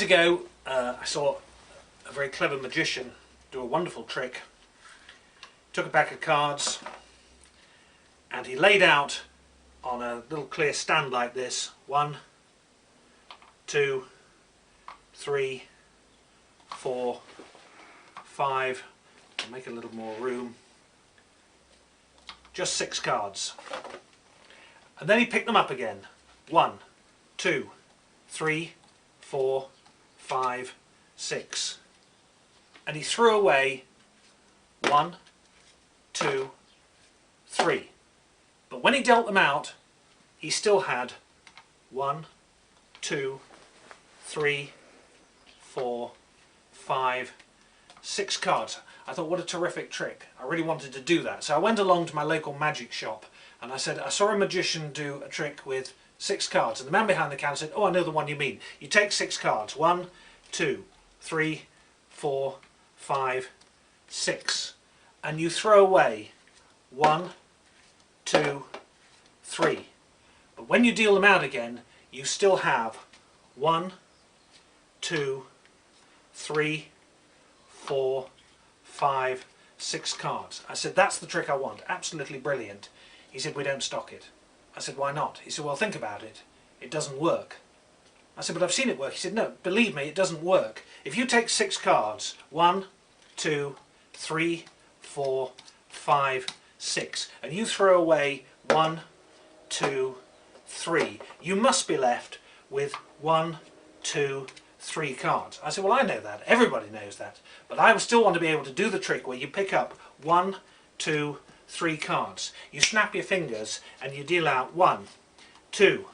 years ago, I saw a very clever magician do a wonderful trick. Took a pack of cards and he laid out on a little clear stand like this 1, 2, 3, 4, 5. I'll make a little more room. Just 6 cards. And then he picked them up again. 1, 2, 3, 4, 5, 6. And he threw away 1, 2, 3. But when he dealt them out, he still had 1, 2, 3, 4, 5, 6 cards. I thought, what a terrific trick. I really wanted to do that. So I went along to my local magic shop and I said, I saw a magician do a trick with 6 cards. And the man behind the counter said, oh, I know the one you mean. You take 6 cards. 1, 2, 3, 4, 5, 6. And you throw away 1, 2, 3. But when you deal them out again, you still have 1, 2, 3, 4, 5, 6 cards. I said, that's the trick I want. Absolutely brilliant. He said, we don't stock it. I said, why not? He said, well, think about it. It doesn't work. I said, but I've seen it work. He said, no, believe me, it doesn't work. If you take 6 cards, 1, 2, 3, 4, 5, 6, and you throw away 1, 2, 3, you must be left with 1, 2, 3 cards. I said, well, I know that. Everybody knows that. But I still want to be able to do the trick where you pick up 1, 2, 3 cards. You snap your fingers and you deal out 1, 2,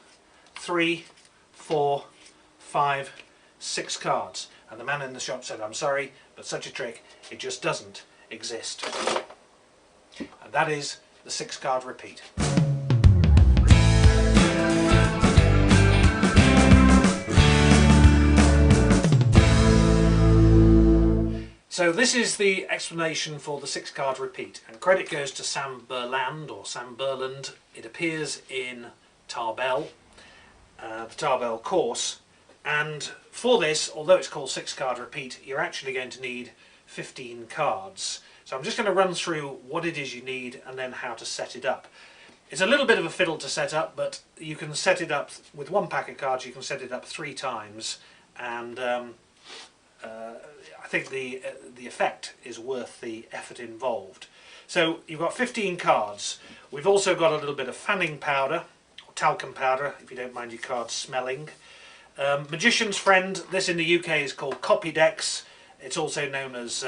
3, 4, 5, 6 cards. And the man in the shop said, I'm sorry, but such a trick, it just doesn't exist. And that is the 6-card repeat. So this is the explanation for the 6-card repeat, and credit goes to Sam Burland or Sam Burland. It appears in Tarbell, the Tarbell course, and for this, although it's called 6-card repeat, you're actually going to need 15 cards. So I'm just going to run through what it is you need and then how to set it up. It's a little bit of a fiddle to set up, but you can set it up with 1 pack of cards. You can set it up 3 times, and I think the effect is worth the effort involved. So you've got 15 cards. We've also got a little bit of fanning powder, or talcum powder, if you don't mind your cards smelling. Magician's Friend, this in the UK is called Copydex. It's also known as,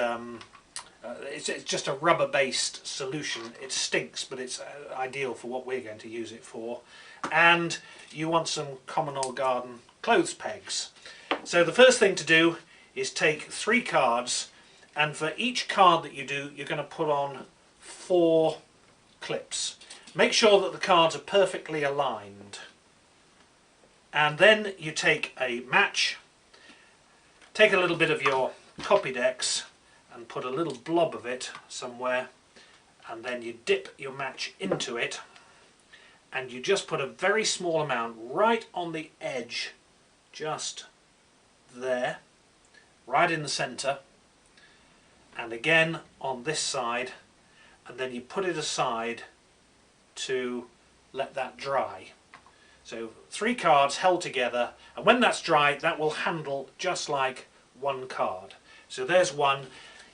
it's just a rubber-based solution. It stinks, but it's ideal for what we're going to use it for. And you want some common or garden clothes pegs. So the first thing to do is take 3 cards, and for each card that you do, you're going to put on 4 clips. Make sure that the cards are perfectly aligned. And then you take a match, take a little bit of your Copydex and put a little blob of it somewhere, and then you dip your match into it and you just put a very small amount right on the edge, just there, right in the centre, and again on this side, and then you put it aside to let that dry. So 3 cards held together, and when that's dry, that will handle just like 1 card. So there's 1.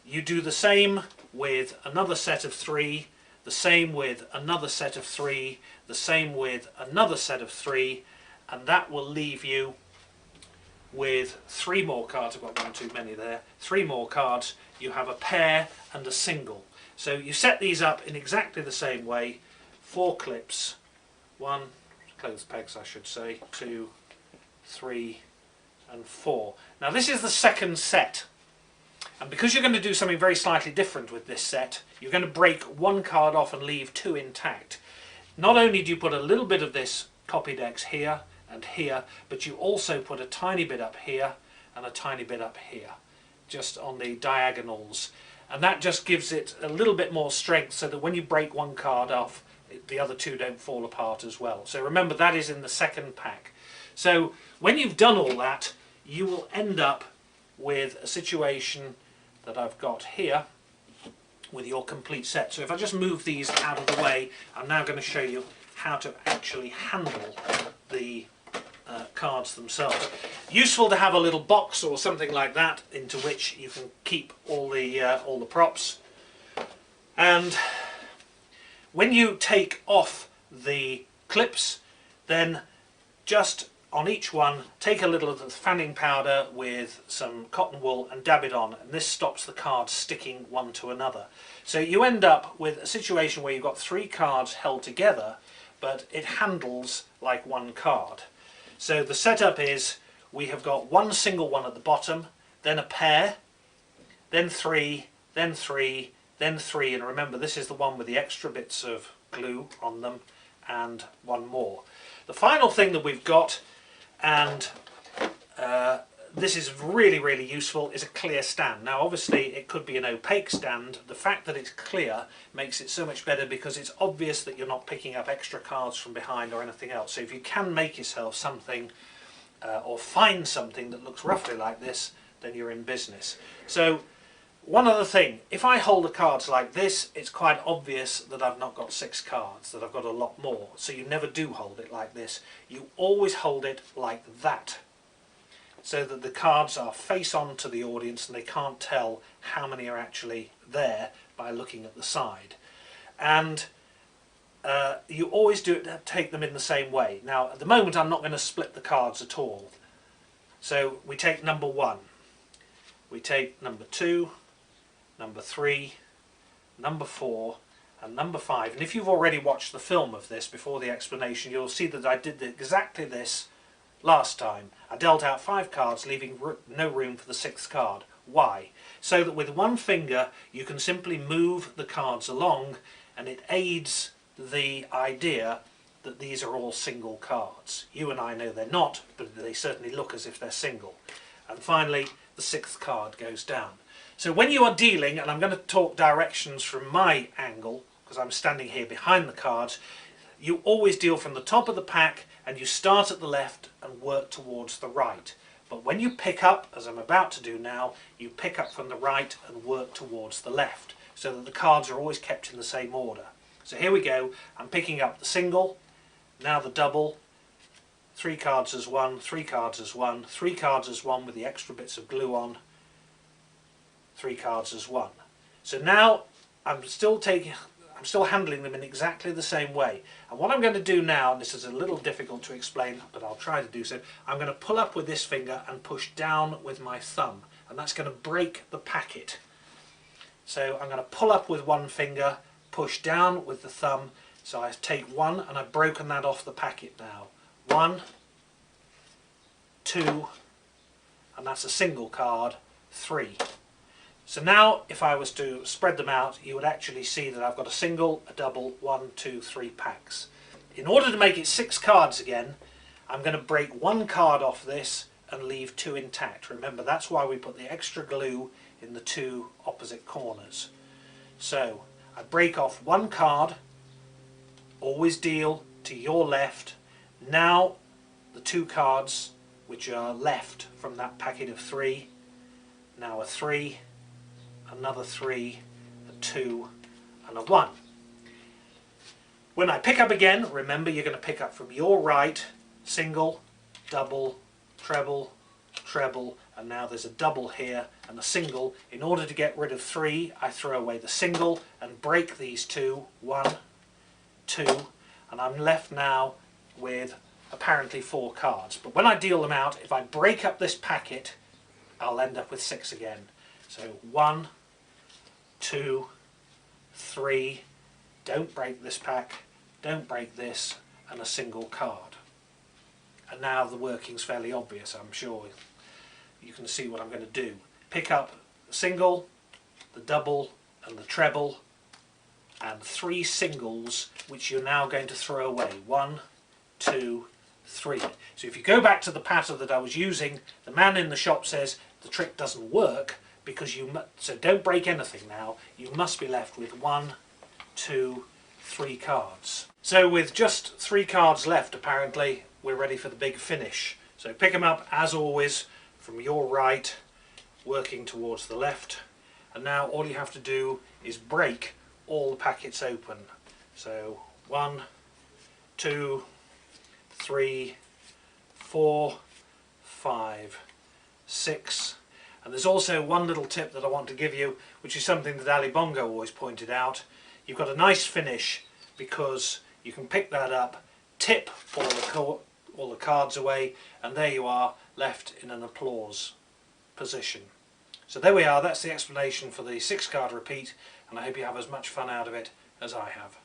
You do the same with another set of 3, the same with another set of 3, the same with another set of 3, and that will leave you with 3 more cards. I've got 1 too many there. 3 more cards. You have a pair and a single. So you set these up in exactly the same way. 4 clips. 1, clothes pegs I should say, 2, 3 and 4. Now this is the second set. And because you're going to do something very slightly different with this set, you're going to break 1 card off and leave 2 intact. Not only do you put a little bit of this Copydex here and here, but you also put a tiny bit up here and a tiny bit up here, just on the diagonals, and that just gives it a little bit more strength so that when you break 1 card off, the other 2 don't fall apart as well. So remember, that is in the second pack. So when you've done all that, you will end up with a situation that I've got here with your complete set. So if I just move these out of the way, I'm now going to show you how to actually handle the cards themselves. Useful to have a little box or something like that into which you can keep all the props. And when you take off the clips, then just on each one take a little of the fanning powder with some cotton wool and dab it on, and this stops the cards sticking one to another. So you end up with a situation where you've got 3 cards held together, but it handles like one card. So the setup is, we have got one single one at the bottom, then a pair, then 3, then 3, then 3, and remember this is the one with the extra bits of glue on them, and one more. The final thing that we've got, and this is really useful, is a clear stand. Now obviously it could be an opaque stand. The fact that it's clear makes it so much better because it's obvious that you're not picking up extra cards from behind or anything else. So if you can make yourself something or find something that looks roughly like this, then you're in business. So one other thing, if I hold the cards like this, it's quite obvious that I've not got 6 cards, that I've got a lot more. So you never do hold it like this. You always hold it like that, so that the cards are face on to the audience and they can't tell how many are actually there by looking at the side. And you always take them in the same way. Now at the moment I'm not going to split the cards at all. So we take number 1, we take number 2, number 3, number 4 and number 5. And if you've already watched the film of this before the explanation, you'll see that I did exactly this last time. I dealt out 5 cards, leaving no room for the 6th card. Why? So that with one finger you can simply move the cards along, and it aids the idea that these are all single cards. You and I know they're not, but they certainly look as if they're single. And finally the 6th card goes down. So when you are dealing, and I'm going to talk directions from my angle because I'm standing here behind the cards, you always deal from the top of the pack and you start at the left and work towards the right. But when you pick up, as I'm about to do now, you pick up from the right and work towards the left, so that the cards are always kept in the same order. So here we go, I'm picking up the single, now the double, 3 cards as 1, 3 cards as 1, 3 cards as 1 with the extra bits of glue on, 3 cards as 1. So now I'm still handling them in exactly the same way. And what I'm going to do now, and this is a little difficult to explain, but I'll try to do so, I'm going to pull up with this finger and push down with my thumb, and that's going to break the packet. So I'm going to pull up with one finger, push down with the thumb, so I take 1 and I've broken that off the packet now. 1, 2, and that's a single card, 3. So now if I was to spread them out, you would actually see that I've got a single, a double, 1, 2, 3 packs. In order to make it 6 cards again, I'm going to break 1 card off this and leave 2 intact. Remember, that's why we put the extra glue in the 2 opposite corners. So I break off 1 card, always deal to your left. Now the 2 cards which are left from that packet of 3, now a 3, another 3, a 2 and a 1. When I pick up again, remember you're going to pick up from your right, single, double, treble, treble, and now there's a double here and a single. In order to get rid of 3, I throw away the single and break these 2, 1, 2, and I'm left now with apparently 4 cards. But when I deal them out, if I break up this packet, I'll end up with 6 again. So 1, 2, 3, don't break this pack, don't break this, and a single card. And now the working's fairly obvious, I'm sure. You can see what I'm going to do. Pick up the single, the double, and the treble, and 3 singles, which you're now going to throw away. 1, 2, 3. So if you go back to the pattern that I was using, the man in the shop says the trick doesn't work, because so don't break anything now. You must be left with 1, 2, 3 cards. So with just 3 cards left, apparently we're ready for the big finish. So pick them up as always from your right working towards the left, and now all you have to do is break all the packets open. So 1, 2, 3, 4, 5, 6, and there's also one little tip that I want to give you, which is something that Ali Bongo always pointed out. You've got a nice finish because you can pick that up, tip all the cards away, and there you are, left in an applause position. So there we are, that's the explanation for the 6-card repeat, and I hope you have as much fun out of it as I have.